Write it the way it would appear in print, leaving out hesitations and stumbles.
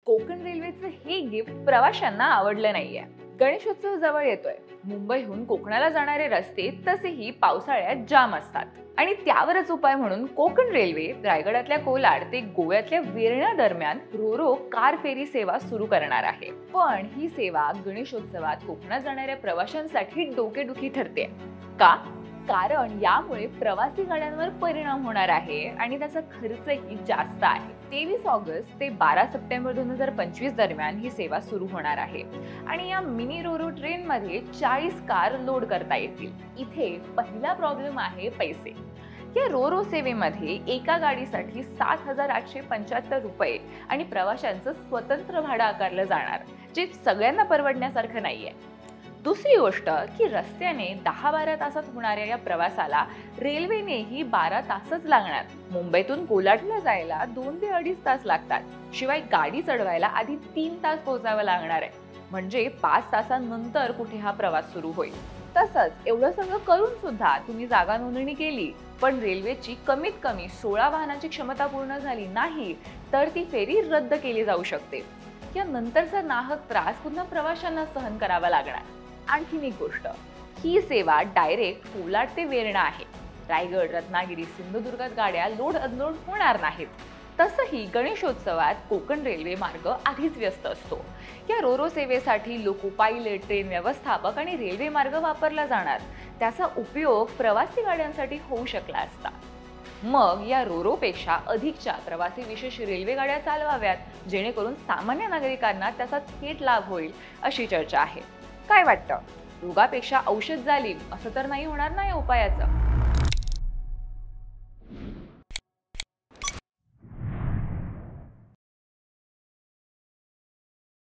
कोकण रेल्वेचं हे गिफ्ट प्रवाशांना आवडलं नाहीये. गणेशोत्सव जवळ येतोय. मुंबईहून कोकणाला जाणारे रस्ते तसेही पावसाळ्यात जाम असतात आणि त्यावरच उपाय म्हणून कोकण रेल्वे रायगडातल्या कोलाड ते गोव्यातल्या वेर्णा दरम्यान रोरो कार फेरी सेवा सुरू करणार आहे. पण ही सेवा गणेशोत्सवात कोकणात जाणाऱ्या प्रवाशांसाठी डोकेदुखी ठरते. का? कारण यामुळे प्रवासी गाड्यांवर परिणाम होणार आहे आणि त्याचा खर्चही जास्त आहे. 23 ऑगस्ट ते 12 सप्टेंबर 2025 दरम्यान ही सेवा सुरू होणार आहे आणि या मिनी रोरो ट्रेन मध्ये 40 कार लोड करता येतील. इथे पहिला प्रॉब्लेम आहे पैसे. या रोरो सेवेमध्ये एका गाडीसाठी 7,875 रुपये आणि प्रवाशांचं स्वतंत्र भाडं आकारलं जाणार, जे सगळ्यांना परवडण्यासारखं नाहीये. दुसरी गोष्ट की रस्त्याने 10-12 तासात होणाऱ्या या प्रवासाला रेल्वेनेही 12 तासच लागणार. मुंबईतून कोलाडला जायला 2 ते 2.5 तास लागतात. शिवाय गाडी चढवायला आधी 3 तास पोहोचावं लागणार आहे. म्हणजे 5 तासांनंतर कुठे हा प्रवास सुरू होईल. तसंच एवढं सगळं करून सुद्धा तुम्ही जागा नोंदणी केली पण रेल्वेची कमीत कमी 16 वाहनांची क्षमता पूर्ण झाली नाही तर ती फेरी रद्द केली जाऊ शकते. या नंतरचा नाहक त्रास पुन्हा प्रवाशांना सहन करावा लागणार. आणखीन एक गोष्ट, ही सेवा डायरेक्ट कोलाड ते वेर्णा आहे. रायगड, रत्नागिरी, सिंधुदुर्गात गाड्या लोड अनलोड होणार नाहीत. तसंही गणेशोत्सवात कोकण रेल्वे मार्ग आधीच व्यस्त असतो. या रोरो सेवेसाठी लोको पायलट, ट्रेन व्यवस्थापक आणि रेल्वे मार्ग वापरला जाणार. त्याचा उपयोग प्रवासी गाड्यांसाठी होऊ शकला असता. मग या रोरोपेक्षा अधिकच्या प्रवासी विशेष रेल्वे गाड्या चालवाव्यात, जेणेकरून सामान्य नागरिकांना त्याचा थेट लाभ होईल, अशी चर्चा आहे. काय वाटतं? रोगापेक्षा औषध जालीम असं तर नाही होणार ना या उपायाचं?